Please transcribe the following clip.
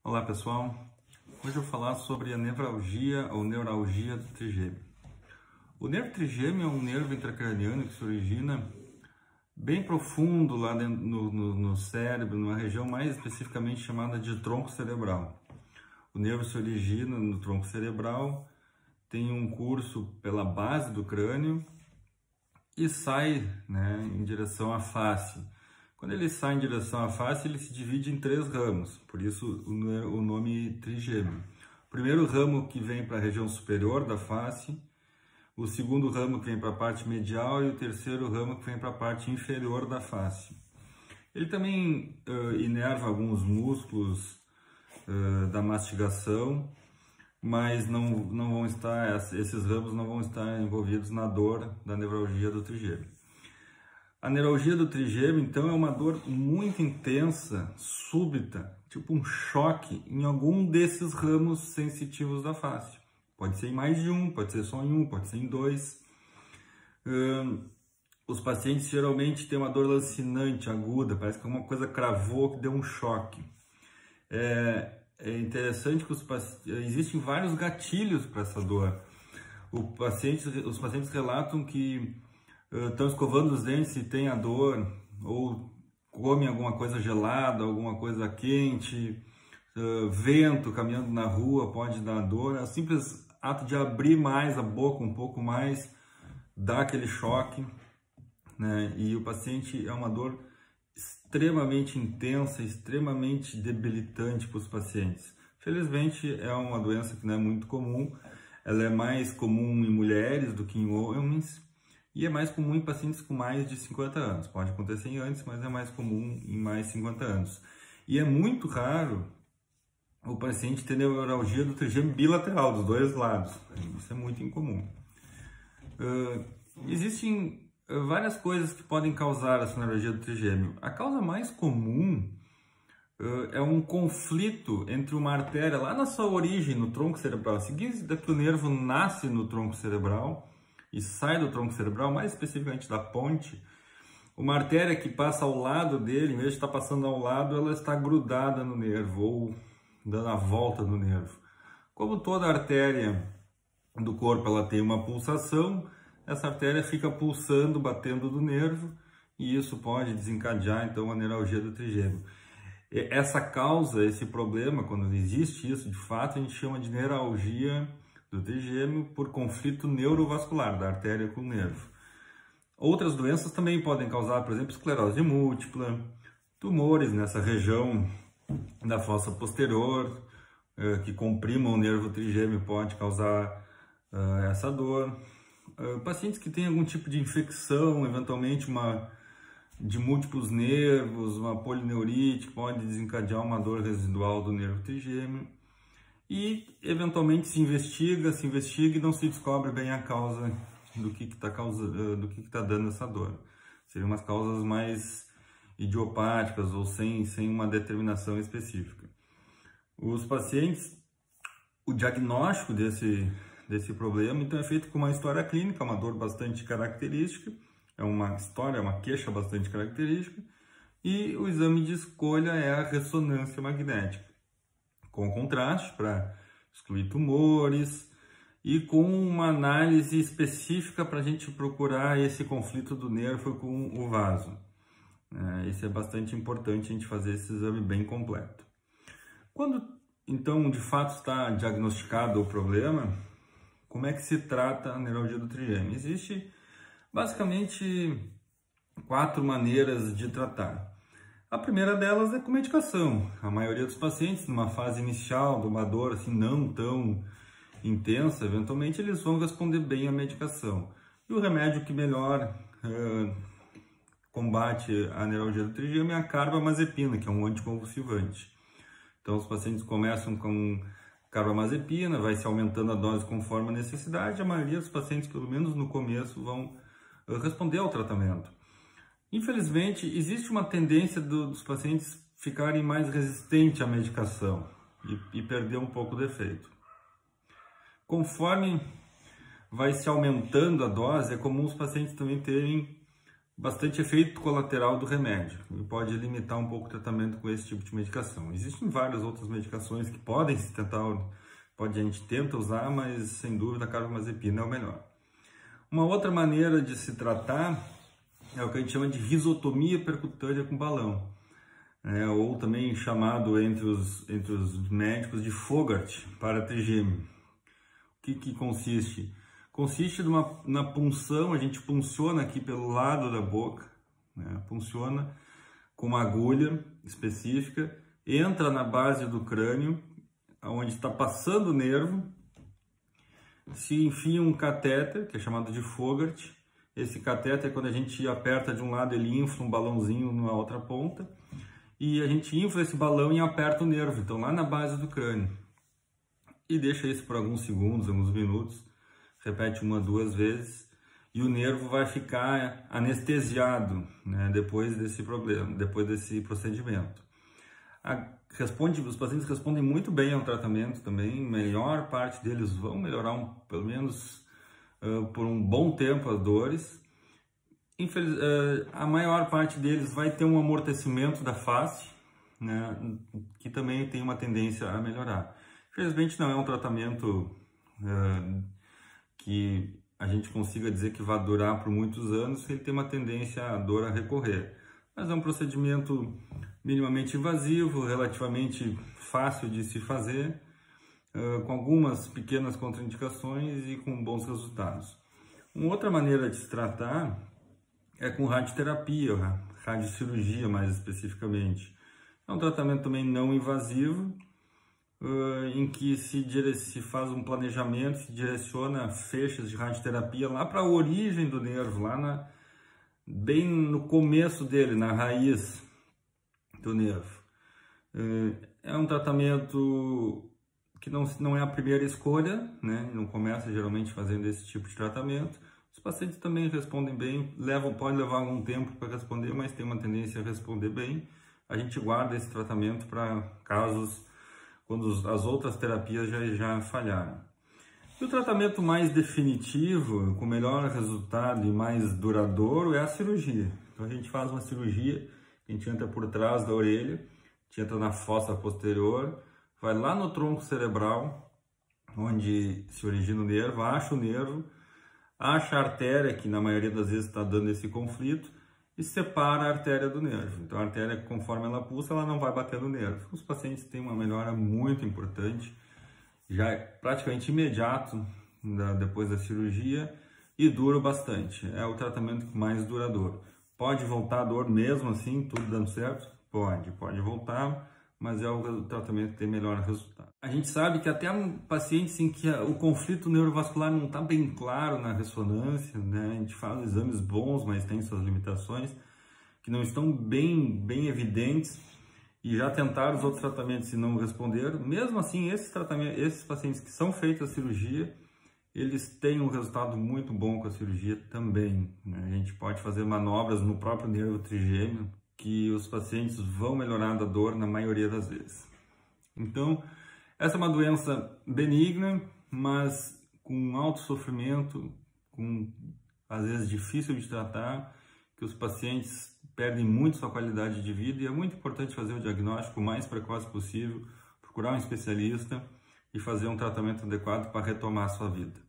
Olá pessoal, hoje eu vou falar sobre a nevralgia ou neuralgia do trigêmeo. O nervo trigêmeo é um nervo intracraniano que se origina bem profundo lá dentro, no cérebro, numa região mais especificamente chamada de tronco cerebral. O nervo se origina no tronco cerebral, tem um curso pela base do crânio e sai, em direção à face. Quando ele sai em direção à face, ele se divide em 3 ramos, por isso o nome trigêmeo. O primeiro ramo que vem para a região superior da face, o segundo ramo que vem para a parte medial e o terceiro ramo que vem para a parte inferior da face. Ele também inerva alguns músculos da mastigação, mas não vão estar, esses ramos não vão estar envolvidos na dor da nevralgia do trigêmeo. A neuralgia do trigêmeo, então, é uma dor muito intensa, súbita, tipo um choque em algum desses ramos sensitivos da face. Pode ser em mais de um, pode ser só em um, pode ser em 2. Os pacientes geralmente têm uma dor lancinante, aguda, parece que uma coisa cravou, que deu um choque. É interessante que existem vários gatilhos para essa dor. Os pacientes relatam que estão escovando os dentes e tem a dor, ou comem alguma coisa gelada, alguma coisa quente, vento caminhando na rua pode dar dor. É o simples ato de abrir mais a boca, um pouco mais, dá aquele choque, E o paciente é uma dor extremamente intensa, extremamente debilitante para os pacientes. Felizmente é uma doença que não é muito comum, ela é mais comum em mulheres do que em homens, e é mais comum em pacientes com mais de 50 anos. Pode acontecer antes, mas é mais comum em mais de 50 anos. E é muito raro o paciente ter neuralgia do trigêmeo bilateral, dos 2 lados. Isso é muito incomum. Existem várias coisas que podem causar essa neuralgia do trigêmeo. A causa mais comum é um conflito entre uma artéria lá na sua origem, no tronco cerebral. Seguida que o nervo nasce no tronco cerebral e sai do tronco cerebral, mais especificamente da ponte, uma artéria que passa ao lado dele, em vez de estar passando ao lado, ela está grudada no nervo ou dando a volta no nervo. Como toda artéria do corpo ela tem uma pulsação, essa artéria fica pulsando, batendo do nervo, e isso pode desencadear então a neuralgia do trigêmeo. Essa causa, esse problema, quando existe isso, de fato, a gente chama de neuralgia do trigêmeo por conflito neurovascular da artéria com o nervo. Outras doenças também podem causar, por exemplo, esclerose múltipla, tumores nessa região da fossa posterior, que comprimam o nervo trigêmeo pode causar essa dor. Pacientes que têm algum tipo de infecção, eventualmente de múltiplos nervos, uma polineurite, pode desencadear uma dor residual do nervo trigêmeo. E eventualmente se investiga e não se descobre bem a causa do que está dando essa dor. Seriam umas causas mais idiopáticas ou sem uma determinação específica. Os pacientes, o diagnóstico desse problema então é feito com uma história clínica, uma dor bastante característica, é uma queixa bastante característica, e o exame de escolha é a ressonância magnética, com contraste para excluir tumores e com uma análise específica para a gente procurar esse conflito do nervo com o vaso. Isso é bastante importante a gente fazer esse exame bem completo. Quando então de fato está diagnosticado o problema, como é que se trata a neuralgia do trigêmeo? Existe basicamente 4 maneiras de tratar. A primeira delas é com medicação. A maioria dos pacientes, numa fase inicial de uma dor assim, não tão intensa, eventualmente eles vão responder bem à medicação. E o remédio que melhor combate a neuralgia do trigêmeo é a carbamazepina, que é um anticonvulsivante. Então os pacientes começam com carbamazepina, vai se aumentando a dose conforme a necessidade. A maioria dos pacientes, pelo menos no começo, vão responder ao tratamento. Infelizmente, existe uma tendência dos pacientes ficarem mais resistentes à medicação e perder um pouco do efeito. Conforme vai se aumentando a dose, é comum os pacientes também terem bastante efeito colateral do remédio e pode limitar um pouco o tratamento com esse tipo de medicação. Existem várias outras medicações que podem se tentar, a gente tenta usar, mas sem dúvida a carbamazepina é o melhor. Uma outra maneira de se tratar é o que a gente chama de risotomia percutânea com balão, ou também chamado entre os médicos de Fogart para trigêmeo. O que consiste? Consiste na punção, a gente punciona aqui pelo lado da boca, punciona com uma agulha específica, entra na base do crânio, onde está passando o nervo, se enfia um catéter, que é chamado de Fogart. Esse catéter, quando a gente aperta de um lado, ele infla um balãozinho na outra ponta, e a gente infla esse balão e aperta o nervo, então lá na base do crânio. E deixa isso por alguns segundos, alguns minutos, repete 1 a 2 vezes, e o nervo vai ficar anestesiado, depois desse procedimento. Os pacientes respondem muito bem ao tratamento também, a melhor parte deles vão melhorar pelo menos por um bom tempo as dores. A maior parte deles vai ter um amortecimento da face, que também tem uma tendência a melhorar. Infelizmente não é um tratamento que a gente consiga dizer que vai durar por muitos anos, ele tem uma tendência à dor a recorrer. Mas é um procedimento minimamente invasivo, relativamente fácil de se fazer, com algumas pequenas contraindicações e com bons resultados. Uma outra maneira de se tratar é com radioterapia, radiocirurgia mais especificamente. É um tratamento também não invasivo, em que se faz um planejamento, se direciona feixes de radioterapia lá para a origem do nervo, bem no começo dele, na raiz do nervo. É um tratamento que não é a primeira escolha, não começa geralmente fazendo esse tipo de tratamento. Os pacientes também respondem bem, pode levar algum tempo para responder, mas tem uma tendência a responder bem. A gente guarda esse tratamento para casos quando as outras terapias já falharam. E o tratamento mais definitivo, com melhor resultado e mais duradouro, é a cirurgia. Então a gente faz uma cirurgia, a gente entra por trás da orelha, a gente entra na fossa posterior, vai lá no tronco cerebral, onde se origina o nervo, acha o nervo, acha a artéria, que na maioria das vezes está dando esse conflito, e separa a artéria do nervo. Então a artéria, conforme ela pulsa, ela não vai bater no nervo. Os pacientes têm uma melhora muito importante, já é praticamente imediato depois da cirurgia e dura bastante. É o tratamento mais duradouro. Pode voltar a dor mesmo assim, tudo dando certo? Pode voltar, mas é o tratamento que tem melhor resultado. A gente sabe que até pacientes em que o conflito neurovascular não está bem claro na ressonância, a gente faz exames bons, mas tem suas limitações, que não estão bem evidentes, e já tentaram os outros tratamentos e não responderam. Mesmo assim, esses pacientes que são feitos a cirurgia, eles têm um resultado muito bom com a cirurgia também. A gente pode fazer manobras no próprio nervo trigêmeo, que os pacientes vão melhorar da dor na maioria das vezes. Então, essa é uma doença benigna, mas com alto sofrimento, às vezes difícil de tratar, que os pacientes perdem muito sua qualidade de vida, e é muito importante fazer o diagnóstico o mais precoce possível, procurar um especialista e fazer um tratamento adequado para retomar a sua vida.